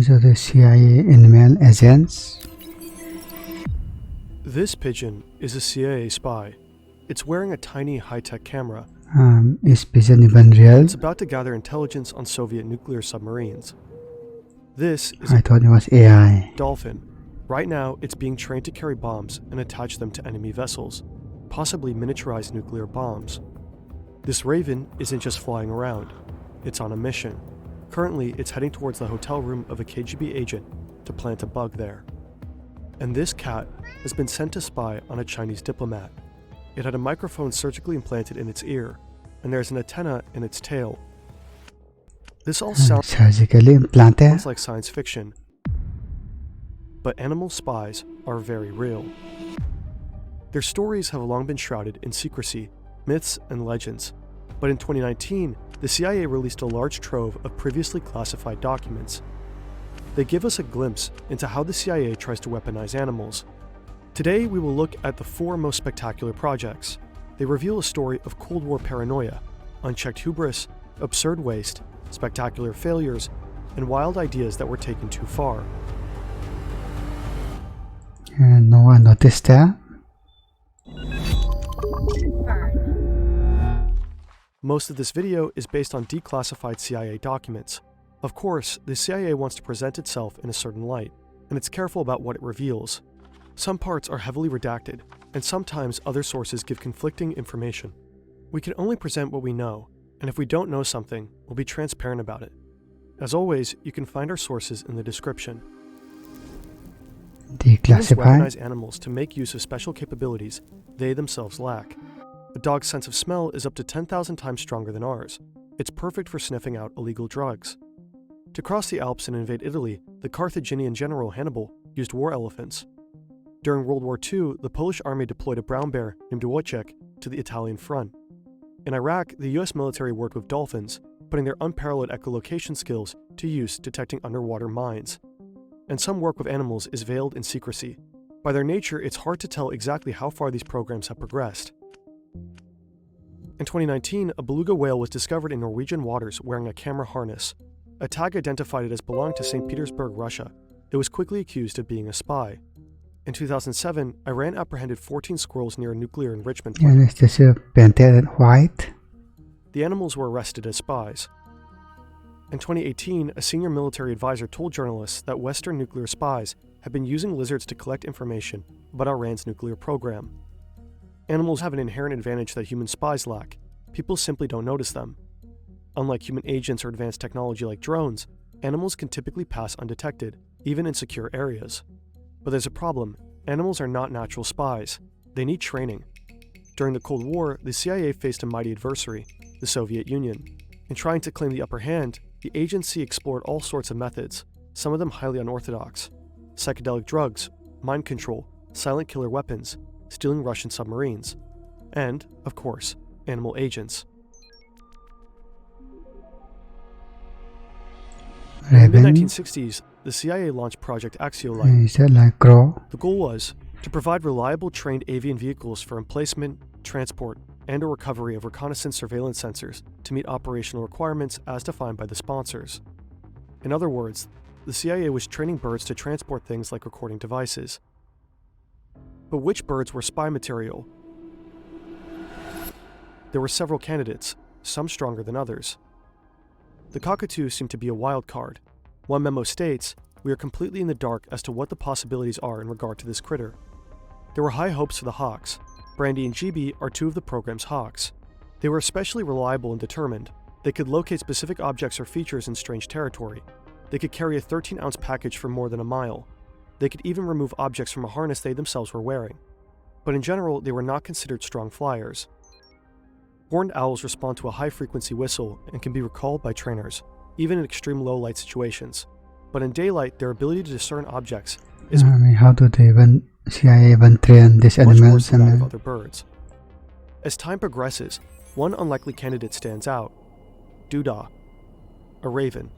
These are the CIA animal agents. This pigeon is a CIA spy. It's wearing a tiny high-tech camera. Is pigeon even real? It's about to gather intelligence on Soviet nuclear submarines. This is I thought it was AI. dolphin. Right now, it's being trained to carry bombs and attach them to enemy vessels, possibly miniaturized nuclear bombs. This raven isn't just flying around. It's on a mission. Currently, it's heading towards the hotel room of a KGB agent to plant a bug there. And this cat has been sent to spy on a Chinese diplomat. It had a microphone surgically implanted in its ear, and there's an antenna in its tail. This all sounds Surgically implanted? like science fiction, but animal spies are very real. Their stories have long been shrouded in secrecy, myths, and legends, but in 2019, the CIA released a large trove of previously classified documents. They give us a glimpse into how the CIA tries to weaponize animals. Today, we will look at the 4 most spectacular projects. They reveal a story of Cold War paranoia, unchecked hubris, absurd waste, spectacular failures, and wild ideas that were taken too far. And no one noticed that? Most of this video is based on declassified CIA documents. Of course, the CIA wants to present itself in a certain light, and it's careful about what it reveals. Some parts are heavily redacted, and sometimes other sources give conflicting information. We can only present what we know, and if we don't know something, we'll be transparent about it. As always, you can find our sources in the description. Humans Declassified? weaponize animals to make use of special capabilities they themselves lack. A dog's sense of smell is up to 10,000 times stronger than ours. It's perfect for sniffing out illegal drugs. To cross the Alps and invade Italy, the Carthaginian general Hannibal used war elephants. During World War II, the Polish army deployed a brown bear named Wojciech to the Italian front. In Iraq, the US military worked with dolphins, putting their unparalleled echolocation skills to use detecting underwater mines. And some work with animals is veiled in secrecy. By their nature, it's hard to tell exactly how far these programs have progressed. In 2019, a beluga whale was discovered in Norwegian waters wearing a camera harness. A tag identified it as belonging to St. Petersburg, Russia. It was quickly accused of being a spy. In 2007, Iran apprehended 14 squirrels near a nuclear enrichment plant. And is this painted in white? The animals were arrested as spies. In 2018, a senior military advisor told journalists that Western nuclear spies had been using lizards to collect information about Iran's nuclear program. Animals have an inherent advantage that human spies lack. People simply don't notice them. Unlike human agents or advanced technology like drones, animals can typically pass undetected, even in secure areas. But there's a problem. Animals are not natural spies. They need training. During the Cold War, the CIA faced a mighty adversary, the Soviet Union. In trying to claim the upper hand, the agency explored all sorts of methods, some of them highly unorthodox. Psychedelic drugs, mind control, silent killer weapons, stealing Russian submarines, and, of course, animal agents. In the Raven? mid-1960s, the CIA launched Project Axiolite. Is that like crow? The goal was to provide reliable trained avian vehicles for emplacement, transport, and or recovery of reconnaissance surveillance sensors to meet operational requirements as defined by the sponsors. In other words, the CIA was training birds to transport things like recording devices. But which birds were spy material? There were several candidates, some stronger than others. The cockatoo seemed to be a wild card. One memo states, "We are completely in the dark as to what the possibilities are in regard to this critter." There were high hopes for the hawks. Brandy and GB are 2 of the program's hawks. They were especially reliable and determined. They could locate specific objects or features in strange territory. They could carry a 13-ounce package for more than a mile. They could even remove objects from a harness they themselves were wearing. But in general, they were not considered strong flyers. Horned owls respond to a high-frequency whistle and can be recalled by trainers, even in extreme low-light situations. But in daylight, their ability to discern objects is How do they even CIA even train these much animals? worse than that of other birds. As time progresses, one unlikely candidate stands out: Doodah, a raven.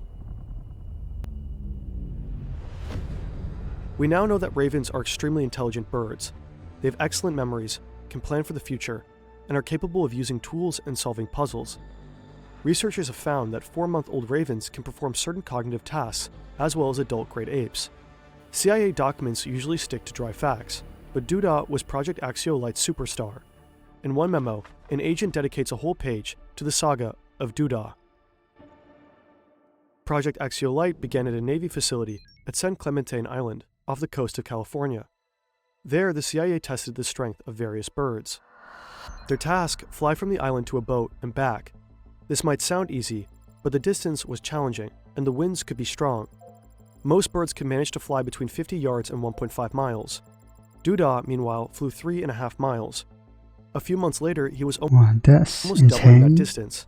We now know that ravens are extremely intelligent birds. They have excellent memories, can plan for the future, and are capable of using tools and solving puzzles. researchers have found that 4-month-old ravens can perform certain cognitive tasks as well as adult-grade apes. CIA documents usually stick to dry facts, but Duda was Project Axiolight's superstar. In one memo, an agent dedicates a whole page to the saga of Duda. Project Axiolight began at a Navy facility at San Clemente Island off the coast of California. There, the CIA tested the strength of various birds. Their task: fly from the island to a boat and back. This might sound easy, but the distance was challenging and the winds could be strong. Most birds could manage to fly between 50 yards and 1.5 miles. Duda, meanwhile, flew 3.5 miles. A few months later, he was That's almost doubling that insane. distance.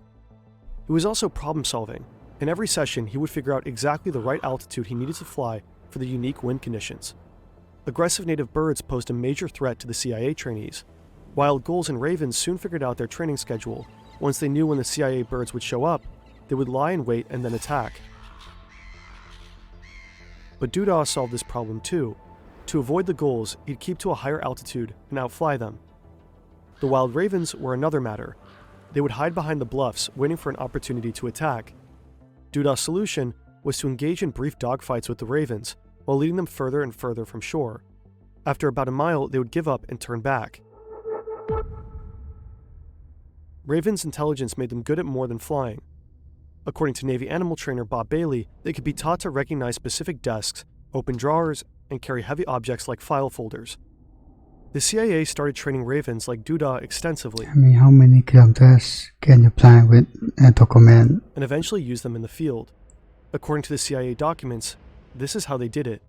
He was also problem-solving. In every session, he would figure out exactly the right altitude he needed to fly for the unique wind conditions. Aggressive native birds posed a major threat to the CIA trainees. Wild gulls and ravens soon figured out their training schedule. Once they knew when the CIA birds would show up, they would lie in wait and then attack. But Duda solved this problem too. To avoid the gulls, he'd keep to a higher altitude and outfly them. The wild ravens were another matter. They would hide behind the bluffs, waiting for an opportunity to attack. Duda's solution was to engage in brief dogfights with the ravens, while leading them further and further from shore. After about a mile, they would give up and turn back. Ravens' intelligence made them good at more than flying. According to Navy animal trainer Bob Bailey, they could be taught to recognize specific desks, open drawers, and carry heavy objects like file folders. The CIA started training ravens like Duda extensively, I mean, how many kilometers can you fly with a document? and eventually used them in the field. According to the CIA documents, this is how they did it.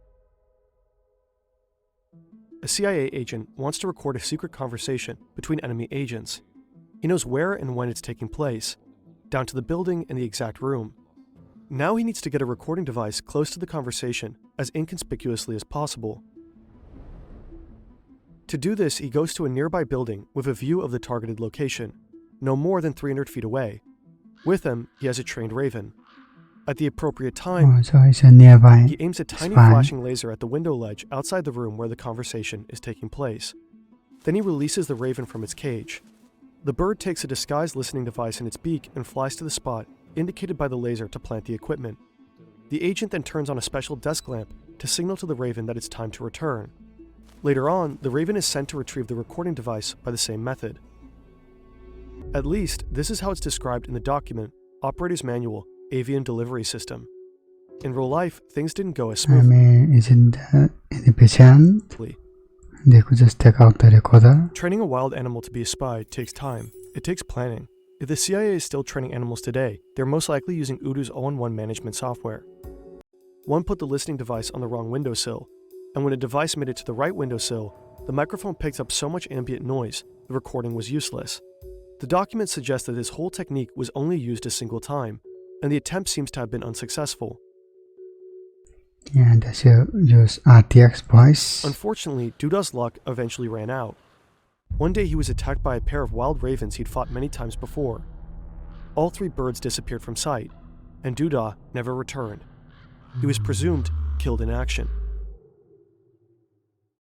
A CIA agent wants to record a secret conversation between enemy agents. He knows where and when it's taking place, down to the building and the exact room. Now he needs to get a recording device close to the conversation as inconspicuously as possible. To do this, he goes to a nearby building with a view of the targeted location, no more than 300 feet away. With him, he has a trained raven. At the appropriate time, So it's a nearby. he aims a tiny spy. flashing laser at the window ledge outside the room where the conversation is taking place. Then he releases the raven from its cage. The bird takes a disguised listening device in its beak and flies to the spot indicated by the laser to plant the equipment. The agent then turns on a special desk lamp to signal to the raven that it's time to return. Later on, the raven is sent to retrieve the recording device by the same method. At least, this is how it's described in the document, Operator's Manual, Avian Delivery System. In real life, things didn't go as I smoothly. mean, isn't that inefficient? They could just take out the recorder. Training a wild animal to be a spy takes time. It takes planning. If the CIA is still training animals today, they're most likely using Udo's all-in-one management software. One put the listening device on the wrong windowsill, and when a device made it to the right windowsill, the microphone picked up so much ambient noise, the recording was useless. The document suggests that this whole technique was only used a single time, and the attempt seems to have been unsuccessful. And they should use RTX voice. Unfortunately, Duda's luck eventually ran out. One day he was attacked by a pair of wild ravens he'd fought many times before. All 3 birds disappeared from sight, and Duda never returned. He was presumed killed in action.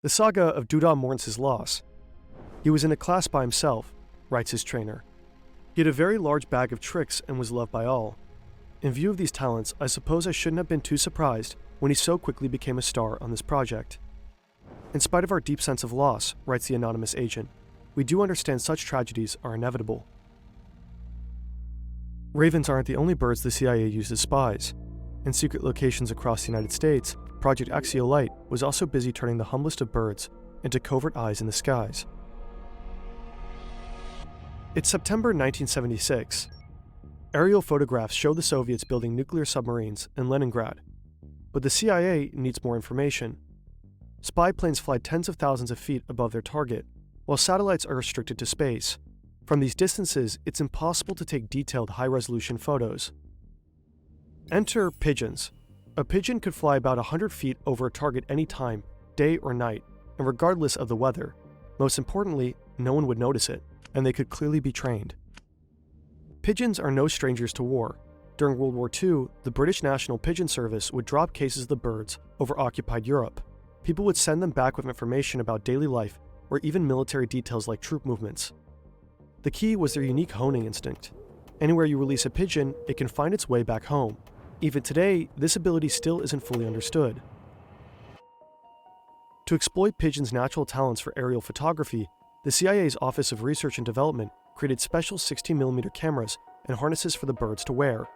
The saga of Duda mourns his loss. He was in a class by himself, writes his trainer. He had a very large bag of tricks and was loved by all. In view of these talents, I suppose I shouldn't have been too surprised when he so quickly became a star on this project. In spite of our deep sense of loss, writes the anonymous agent, we do understand such tragedies are inevitable. Ravens aren't the only birds the CIA used as spies. In secret locations across the United States, Project Axiolight was also busy turning the humblest of birds into covert eyes in the skies. It's September 1976. Aerial photographs show the Soviets building nuclear submarines in Leningrad. But the CIA needs more information. Spy planes fly tens of thousands of feet above their target, while satellites are restricted to space. From these distances, it's impossible to take detailed high-resolution photos. Enter pigeons. A pigeon could fly about 100 feet over a target any time, day or night, and regardless of the weather. Most importantly, no one would notice it, and they could clearly be trained. Pigeons are no strangers to war. During World War II, the British National Pigeon Service would drop cases of the birds over occupied Europe. People would send them back with information about daily life or even military details like troop movements. The key was their unique honing instinct. Anywhere you release a pigeon, it can find its way back home. Even today, this ability still isn't fully understood. To exploit pigeons' natural talents for aerial photography, the CIA's Office of Research and Development created special 16mm cameras and harnesses for the birds to wear.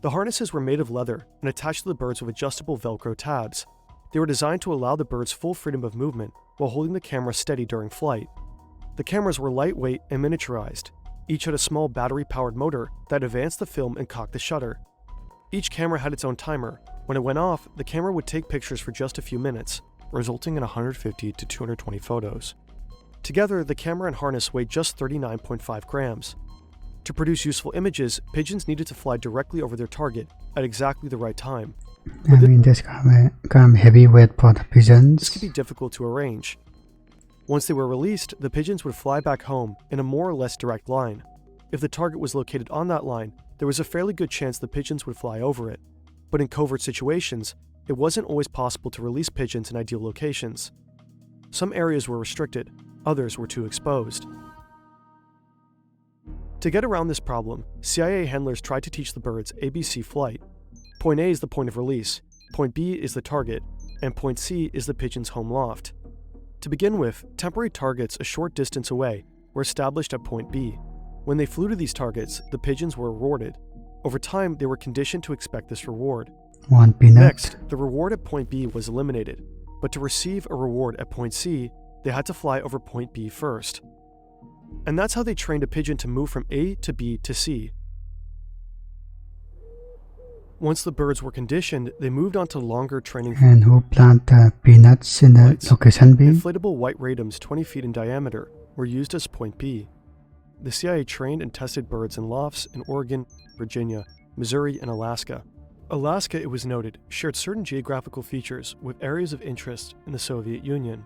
The harnesses were made of leather and attached to the birds with adjustable Velcro tabs. They were designed to allow the birds full freedom of movement while holding the camera steady during flight. The cameras were lightweight and miniaturized. Each had a small battery-powered motor that advanced the film and cocked the shutter. Each camera had its own timer. When it went off, the camera would take pictures for just a few minutes, resulting in 150 to 220 photos. Together, the camera and harness weighed just 39.5 grams. To produce useful images, pigeons needed to fly directly over their target at exactly the right time. I mean, this kind of heavy weight for the pigeons. This could be difficult to arrange. Once they were released, the pigeons would fly back home in a more or less direct line. If the target was located on that line, there was a fairly good chance the pigeons would fly over it. But in covert situations, it wasn't always possible to release pigeons in ideal locations. Some areas were restricted, others were too exposed. To get around this problem, CIA handlers tried to teach the birds ABC flight. Point A is the point of release, point B is the target, and point C is the pigeon's home loft. To begin with, temporary targets a short distance away were established at point B. When they flew to these targets, the pigeons were rewarded. Over time, they were conditioned to expect this reward. 1 peanut. Next, the reward at point B was eliminated, but to receive a reward at point C, they had to fly over point B first. And that's how they trained a pigeon to move from A to B to C. Once the birds were conditioned, they moved on to longer training And who plant the peanuts in the flights. location B? Inflatable white radums 20 feet in diameter were used as point B. The CIA trained and tested birds in lofts in Oregon, Virginia, Missouri, and Alaska. Alaska, it was noted, shared certain geographical features with areas of interest in the Soviet Union.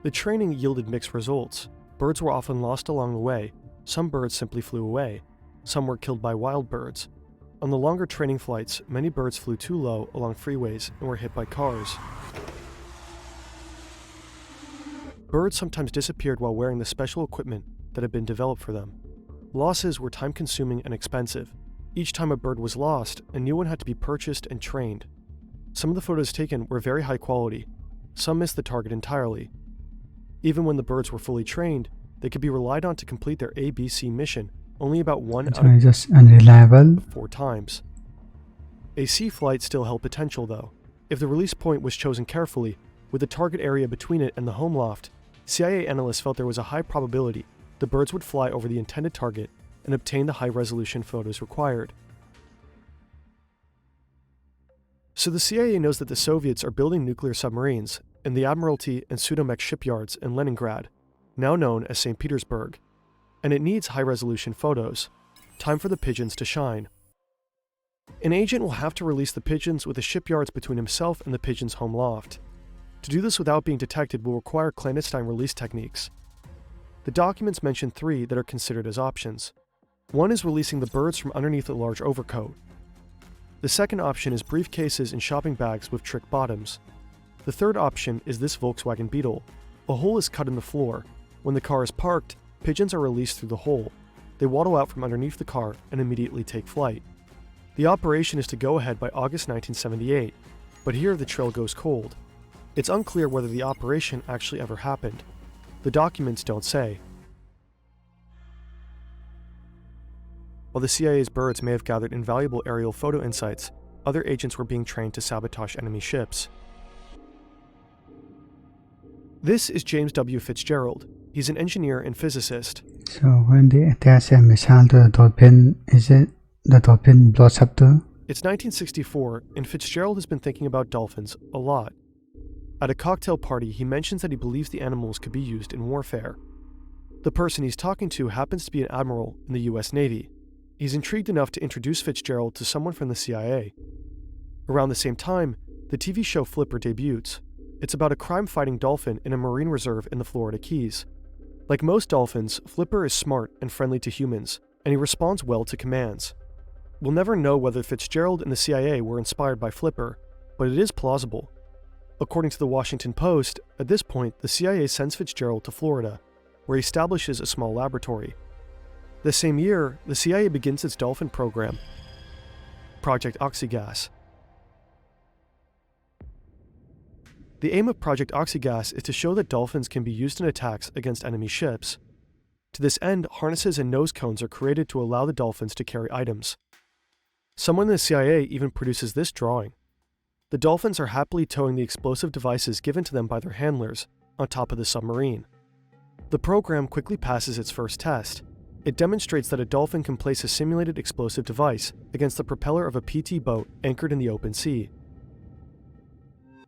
The training yielded mixed results. Birds were often lost along the way. Some birds simply flew away. Some were killed by wild birds. On the longer training flights, many birds flew too low along freeways and were hit by cars. Birds sometimes disappeared while wearing the special equipment that had been developed for them. Losses were time-consuming and expensive. Each time a bird was lost, a new one had to be purchased and trained. Some of the photos taken were very high quality. Some missed the target entirely. Even when the birds were fully trained, they could be relied on to complete their ABC mission only about 1 out So just unreliable. of 4 times. A C flight still held potential though. If the release point was chosen carefully, with the target area between it and the home loft, CIA analysts felt there was a high probability the birds would fly over the intended target and obtain the high-resolution photos required. So the CIA knows that the Soviets are building nuclear submarines in the Admiralty and Sudomek shipyards in Leningrad, now known as St. Petersburg, and it needs high-resolution photos. Time for the pigeons to shine. An agent will have to release the pigeons with the shipyards between himself and the pigeon's home loft. To do this without being detected will require clandestine release techniques. The documents mention 3 that are considered as options. One is releasing the birds from underneath a large overcoat. The second option is briefcases and shopping bags with trick bottoms. The third option is this Volkswagen Beetle. A hole is cut in the floor. When the car is parked, pigeons are released through the hole. They waddle out from underneath the car and immediately take flight. The operation is to go ahead by August 1978, but here the trail goes cold. It's unclear whether the operation actually ever happened. The documents don't say. While the CIA's birds may have gathered invaluable aerial photo insights, other agents were being trained to sabotage enemy ships. This is James W. Fitzgerald. He's an engineer and physicist. So when they attach a missile to the dolphin, is it the dolphin blows up too? It's 1964, and Fitzgerald has been thinking about dolphins a lot. At a cocktail party, he mentions that he believes the animals could be used in warfare. The person he's talking to happens to be an admiral in the US Navy. He's intrigued enough to introduce Fitzgerald to someone from the CIA. Around the same time, the TV show Flipper debuts. It's about a crime-fighting dolphin in a marine reserve in the Florida Keys. Like most dolphins, Flipper is smart and friendly to humans, and he responds well to commands. We'll never know whether Fitzgerald and the CIA were inspired by Flipper, but it is plausible. According to the Washington Post, at this point, the CIA sends Fitzgerald to Florida, where he establishes a small laboratory. The same year, the CIA begins its dolphin program, Project Oxygas. The aim of Project Oxygas is to show that dolphins can be used in attacks against enemy ships. To this end, harnesses and nose cones are created to allow the dolphins to carry items. Someone in the CIA even produces this drawing. The dolphins are happily towing the explosive devices given to them by their handlers on top of the submarine. The program quickly passes its first test. It demonstrates that a dolphin can place a simulated explosive device against the propeller of a PT boat anchored in the open sea.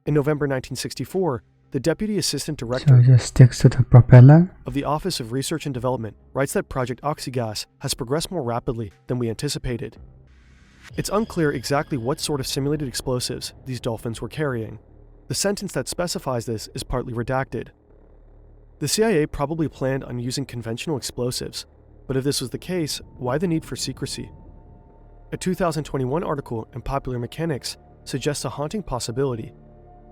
In November 1964, the Deputy Assistant Director So it just sticks to the propeller. of the Office of Research and Development writes that Project Oxygas has progressed more rapidly than we anticipated. It's unclear exactly what sort of simulated explosives these dolphins were carrying. The sentence that specifies this is partly redacted. The CIA probably planned on using conventional explosives, but if this was the case, why the need for secrecy? A 2021 article in Popular Mechanics suggests a haunting possibility.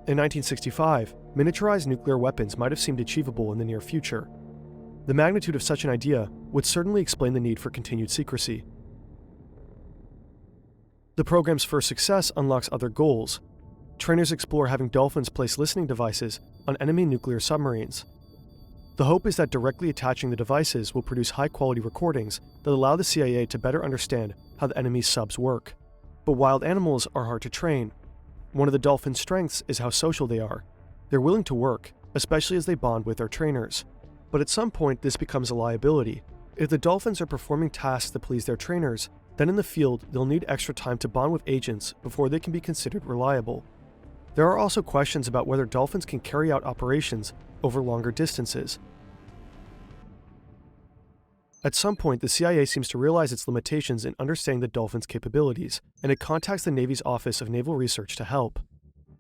In 1965, miniaturized nuclear weapons might have seemed achievable in the near future. The magnitude of such an idea would certainly explain the need for continued secrecy. The program's first success unlocks other goals. Trainers explore having dolphins place listening devices on enemy nuclear submarines. The hope is that directly attaching the devices will produce high-quality recordings that allow the CIA to better understand how the enemy's subs work. But wild animals are hard to train. One of the dolphins' strengths is how social they are. They're willing to work, especially as they bond with their trainers. But at some point, this becomes a liability. If the dolphins are performing tasks that please their trainers, then in the field, they'll need extra time to bond with agents before they can be considered reliable. There are also questions about whether dolphins can carry out operations over longer distances. At some point, the CIA seems to realize its limitations in understanding the dolphins' capabilities, and it contacts the Navy's Office of Naval Research to help.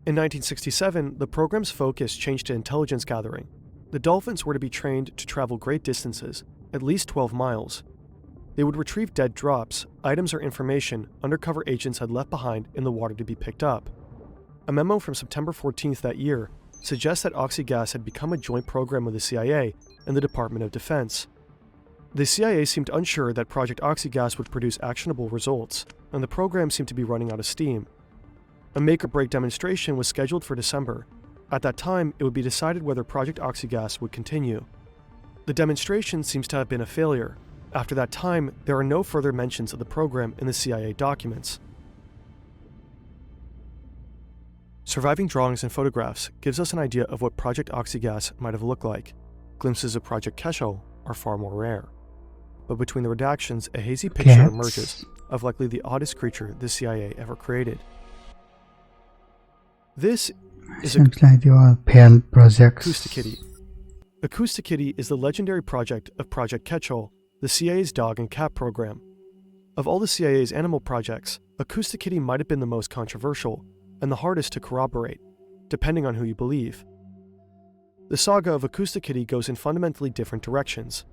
In 1967, the program's focus changed to intelligence gathering. The dolphins were to be trained to travel great distances, at least 12 miles. They would retrieve dead drops, items or information undercover agents had left behind in the water to be picked up. A memo from September 14th that year suggests that Oxygas had become a joint program of the CIA and the Department of Defense. The CIA seemed unsure that Project Oxygas would produce actionable results, and the program seemed to be running out of steam. A make-or-break demonstration was scheduled for December. At that time, it would be decided whether Project Oxygas would continue. The demonstration seems to have been a failure. After that time, there are no further mentions of the program in the CIA documents. Surviving drawings and photographs gives us an idea of what Project Oxygas might have looked like. Glimpses of Project Kesho are far more rare. But between the redactions, a hazy picture emerges of likely the oddest creature the CIA ever created. This is Seems like they are pale projects. Acousticitty. Acousticitty is the legendary project of Project Ketchel, the CIA's dog and cat program. Of all the CIA's animal projects, Acousticitty might have been the most controversial and the hardest to corroborate, depending on who you believe. The saga of Acousticitty goes in fundamentally different directions.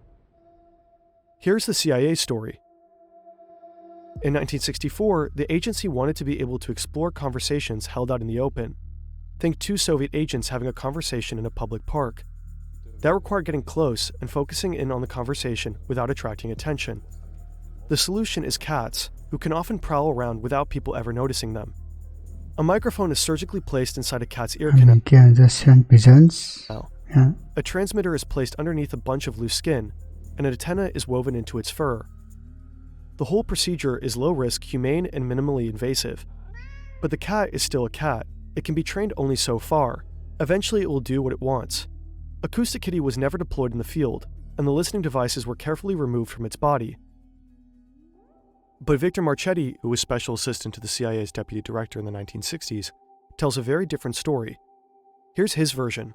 Here's the CIA story. In 1964, the agency wanted to be able to explore conversations held out in the open. Think two Soviet agents having a conversation in a public park. That required getting close and focusing in on the conversation without attracting attention. The solution is cats, who can often prowl around without people ever noticing them. A microphone is surgically placed inside a cat's ear canal. You can just send pigeons. Yeah. A transmitter is placed underneath a bunch of loose skin, and an antenna is woven into its fur. The whole procedure is low-risk, humane, and minimally invasive. But the cat is still a cat. It can be trained only so far. Eventually, it will do what it wants. Acousticitty was never deployed in the field, and the listening devices were carefully removed from its body. But Victor Marchetti, who was special assistant to the CIA's deputy director in the 1960s, tells a very different story. Here's his version.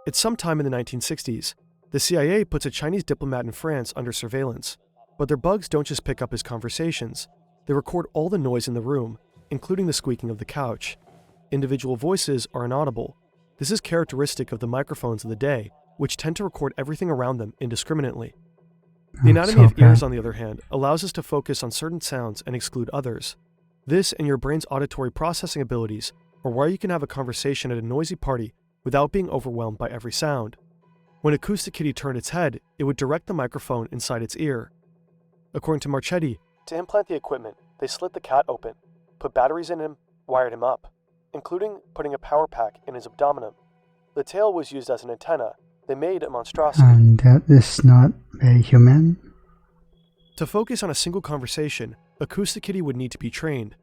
It's sometime in the 1960s. The CIA puts a Chinese diplomat in France under surveillance, but their bugs don't just pick up his conversations. They record all the noise in the room, including the squeaking of the couch. Individual voices are inaudible. This is characteristic of the microphones of the day, which tend to record everything around them indiscriminately. The anatomy of ears, on the other hand, allows us to focus on certain sounds and exclude others. This and your brain's auditory processing abilities are why you can have a conversation at a noisy party without being overwhelmed by every sound. When Acousticitty turned its head, it would direct the microphone inside its ear. According to Marchetti, to implant the equipment, they slit the cat open, put batteries in him, wired him up, including putting a power pack in his abdomen. The tail was used as an antenna. They made a monstrosity. And that is not very human. To focus on a single conversation, Acoustic Kitty would need to be trained.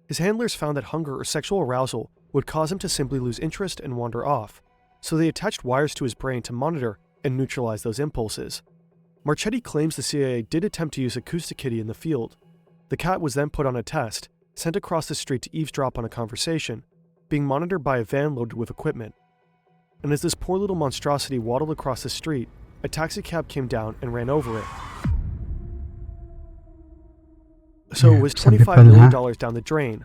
His handlers found that hunger or sexual arousal would cause him to simply lose interest and wander off, so they attached wires to his brain to monitor and neutralize those impulses. Marchetti claims the CIA did attempt to use Acoustic Kitty in the field. The cat was then put on a test, sent across the street to eavesdrop on a conversation, being monitored by a van loaded with equipment. And as this poor little monstrosity waddled across the street, a taxicab came down and ran over it. So it was $25 million down the drain.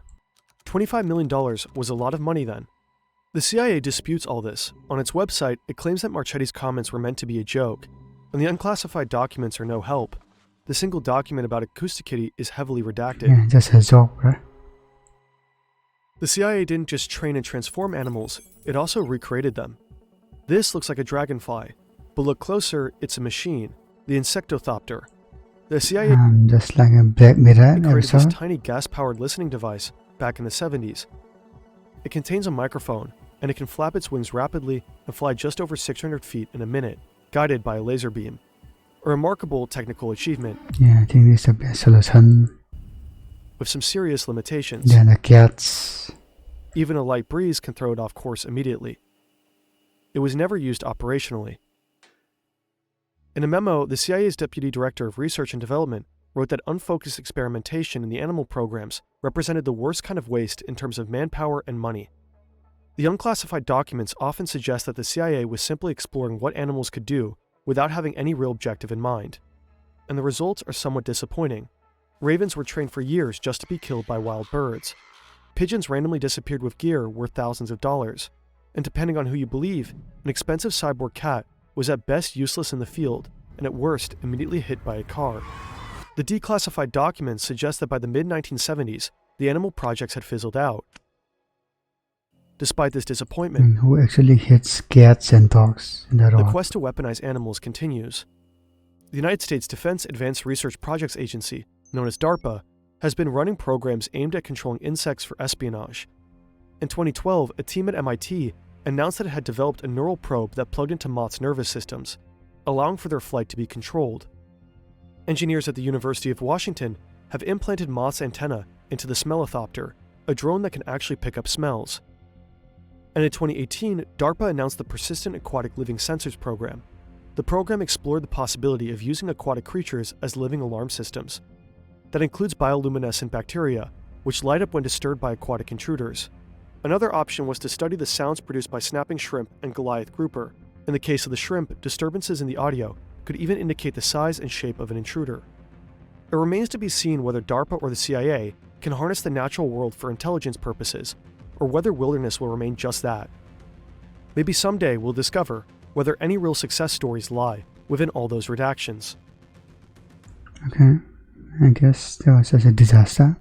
$25 million was a lot of money then. The CIA disputes all this. On its website, it claims that Marchetti's comments were meant to be a joke, and the unclassified documents are no help. The single document about Acoustic Kitty is heavily redacted. Yeah, just a joke, right? The CIA didn't just train and transform animals, it also recreated them. This looks like a dragonfly, but look closer, it's a machine, the Insectothopter. The CIA just like a Black Mirror created episode. this tiny gas-powered listening device back in the 70s. It contains a microphone, and it can flap its wings rapidly and fly just over 600 feet in a minute, guided by a laser beam. A remarkable technical achievement. Yeah, I think this is the best solution. With some serious limitations. Then the cats. Even a light breeze can throw it off course immediately. It was never used operationally. In a memo, the CIA's Deputy Director of Research and Development wrote that unfocused experimentation in the animal programs represented the worst kind of waste in terms of manpower and money. The unclassified documents often suggest that the CIA was simply exploring what animals could do without having any real objective in mind. And the results are somewhat disappointing. Ravens were trained for years just to be killed by wild birds. Pigeons randomly disappeared with gear worth thousands of dollars. And depending on who you believe, an expensive cyborg cat was at best useless in the field, and at worst immediately hit by a car. The declassified documents suggest that by the mid-1970s, the animal projects had fizzled out. Despite this disappointment, Who actually hits cats and dogs in the the road? quest to weaponize animals continues. The United States Defense Advanced Research Projects Agency, known as DARPA, has been running programs aimed at controlling insects for espionage. In 2012, a team at MIT announced that it had developed a neural probe that plugged into moths' nervous systems, allowing for their flight to be controlled. Engineers at the University of Washington have implanted moths' antennae into the Smellithopter, a drone that can actually pick up smells. And in 2018, DARPA announced the Persistent Aquatic Living Sensors program. The program explored the possibility of using aquatic creatures as living alarm systems. That includes bioluminescent bacteria, which light up when disturbed by aquatic intruders. Another option was to study the sounds produced by snapping shrimp and Goliath grouper. In the case of the shrimp, disturbances in the audio could even indicate the size and shape of an intruder. It remains to be seen whether DARPA or the CIA can harness the natural world for intelligence purposes, or whether wilderness will remain just that. Maybe someday we'll discover whether any real success stories lie within all those redactions. Okay, I guess that was such a disaster.